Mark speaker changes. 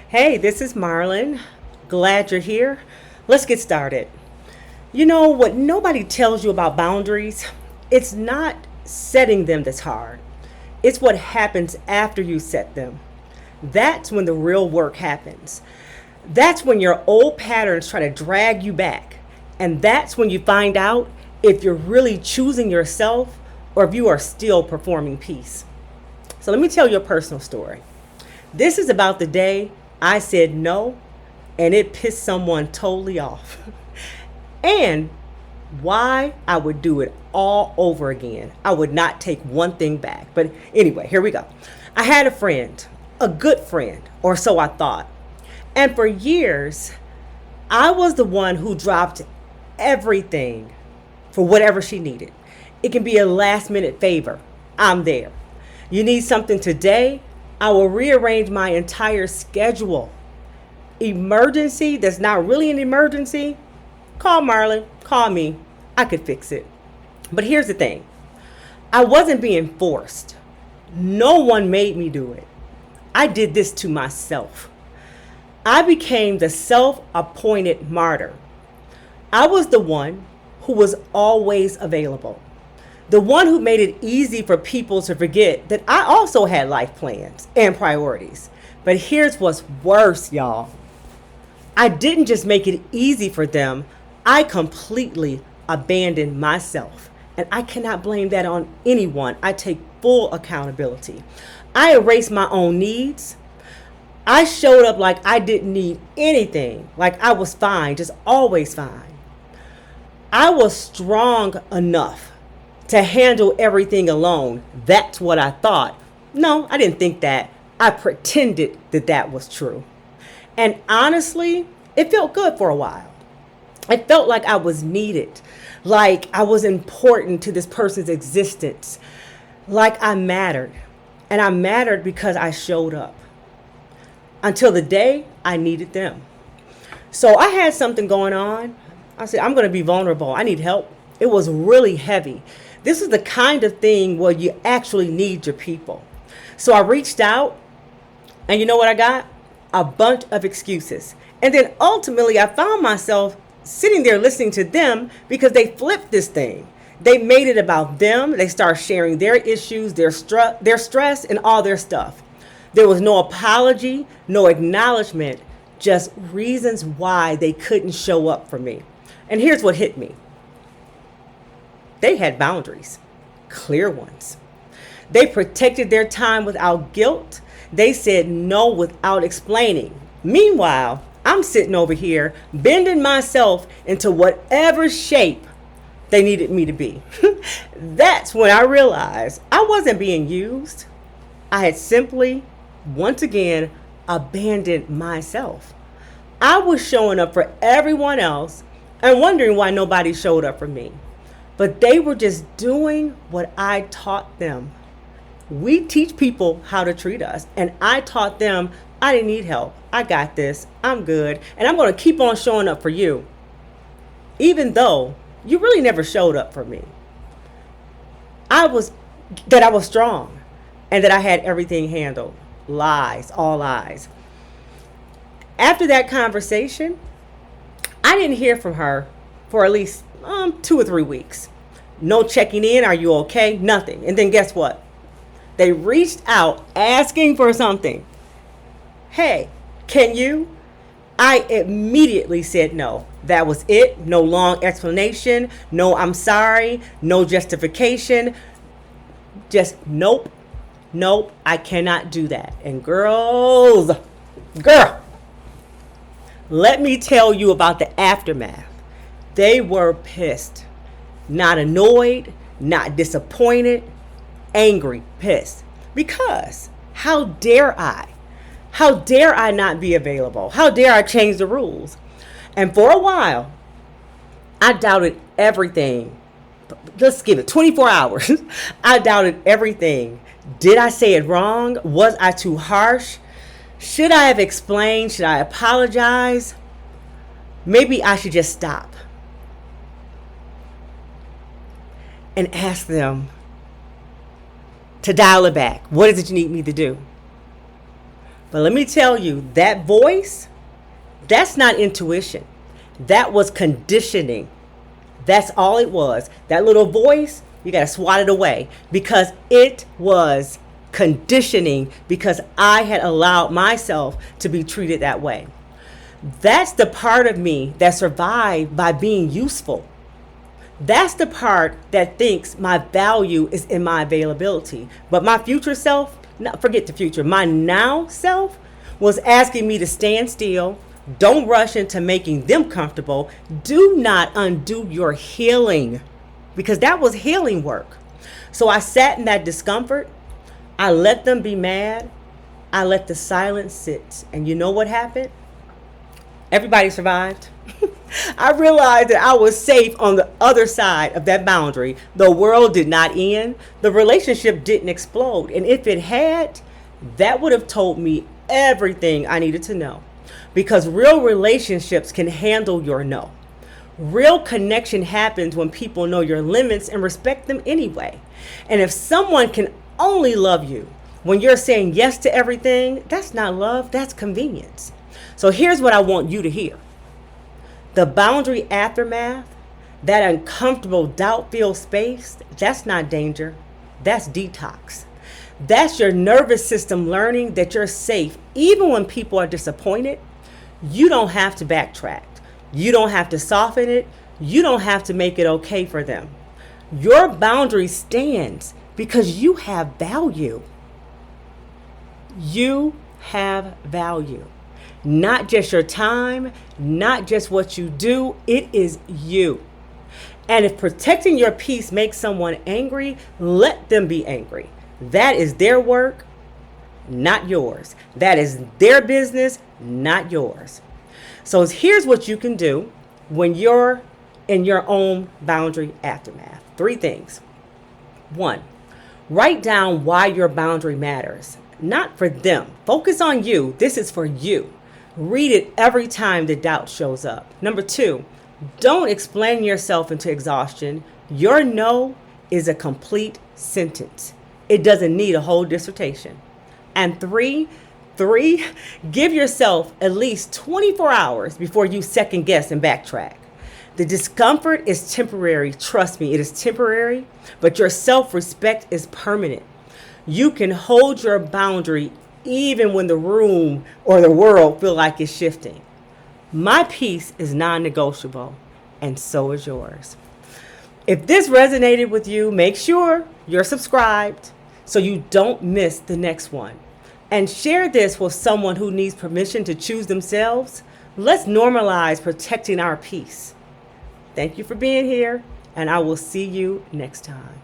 Speaker 1: Hey, this is Marlin. Glad you're here. Let's get started. You know what nobody tells you about boundaries? It's not setting them that's hard, it's what happens after you set them. That's when the real work happens. That's when your old patterns try to drag you back. And that's when you find out if you're really choosing yourself or if you are still performing peace. So let me tell you a personal story. This is about the day I said no and it pissed someone totally off. And why I would do it all over again. I would not take one thing back. But anyway, here we go. I had a friend, a good friend, or so I thought. And for years, I was the one who dropped everything for whatever she needed. It can be a last minute favor. I'm there. You need something today? I will rearrange my entire schedule. Emergency that's not really an emergency? Call Marlin, call me. I could fix it. But here's the thing. I wasn't being forced. No one made me do it. I did this to myself. I became the self-appointed martyr. I was the one who was always available. The one who made it easy for people to forget that I also had life plans and priorities. But here's what's worse, y'all. I didn't just make it easy for them. I completely abandoned myself. And I cannot blame that on anyone. I take full accountability. I erased my own needs. I showed up like I didn't need anything, like I was fine, just always fine. I was strong enough to handle everything alone. That's what I thought. No, I didn't think that. I pretended that that was true. And honestly, it felt good for a while. It felt like I was needed, like I was important to this person's existence, like I mattered. And I mattered because I showed up until the day I needed them. So I had something going on. I said, I'm going to be vulnerable. I need help. It was really heavy. This is the kind of thing where you actually need your people. So I reached out, and you know what I got? A bunch of excuses. And then ultimately I found myself sitting there listening to them because they flipped this thing. They made it about them. They started sharing their issues, their stress, and all their stuff. There was no apology, no acknowledgement, just reasons why they couldn't show up for me. And here's what hit me. They had boundaries, clear ones. They protected their time without guilt. They said no without explaining. Meanwhile, I'm sitting over here bending myself into whatever shape they needed me to be. That's when I realized I wasn't being used. I had simply, once again, abandoned myself. I was showing up for everyone else and wondering why nobody showed up for me. But they were just doing what I taught them. We teach people how to treat us, and I taught them I didn't need help. I got this. I'm good. And I'm going to keep on showing up for you, even though you really never showed up for me. I was strong and that I had everything handled. Lies, all lies. After that conversation, I didn't hear from her for at least 2 or 3 weeks. No checking in. Are you okay? Nothing. And then guess what? They reached out asking for something. Hey, can you? I immediately said no. That was it. No long explanation. No, I'm sorry. No justification. Just nope. Nope. I cannot do that. And girl, let me tell you about the aftermath. They were pissed. Not annoyed, not disappointed, angry, pissed. Because how dare I? How dare I not be available? How dare I change the rules? And for a while, I doubted everything. Let's give it 24 hours. I doubted everything. Did I say it wrong? Was I too harsh? Should I have explained? Should I apologize? Maybe I should just stop and ask them to dial it back. What is it you need me to do? But let me tell you, that voice, that's not intuition. That was conditioning. That's all it was. That little voice, you got to swat it away because it was conditioning because I had allowed myself to be treated that way. That's the part of me that survived by being useful. That's the part that thinks my value is in my availability. But my future self, no, forget the future, my now self was asking me to stand still. Don't rush into making them comfortable. Do not undo your healing because that was healing work. So I sat in that discomfort. I let them be mad. I let the silence sit. And you know what happened? Everybody survived. I realized that I was safe on the other side of that boundary. The world did not end. The relationship didn't explode. And if it had, that would have told me everything I needed to know. Because real relationships can handle your no. Real connection happens when people know your limits and respect them anyway. And if someone can only love you when you're saying yes to everything, that's not love, that's convenience. So here's what I want you to hear. The boundary aftermath, that uncomfortable doubt-filled space, that's not danger, that's detox. That's your nervous system learning that you're safe even when people are disappointed. You don't have to backtrack. You don't have to soften it. You don't have to make it okay for them. Your boundary stands because you have value. You have value. Not just your time, not just what you do, it is you. And if protecting your peace makes someone angry, let them be angry. That is their work, not yours. That is their business, not yours. So here's what you can do when you're in your own boundary aftermath. 3 things. 1, write down why your boundary matters. Not for them. Focus on you. This is for you. Read it every time the doubt shows up. Number 2, don't explain yourself into exhaustion. Your no is a complete sentence. It doesn't need a whole dissertation. And 3, give yourself at least 24 hours before you second guess and backtrack. The discomfort is temporary. Trust me, it is temporary, but your self-respect is permanent. You can hold your boundary even when the room or the world feel like it's shifting. My peace is non-negotiable, and so is yours. If this resonated with you, make sure you're subscribed so you don't miss the next one. And share this with someone who needs permission to choose themselves. Let's normalize protecting our peace. Thank you for being here, and I will see you next time.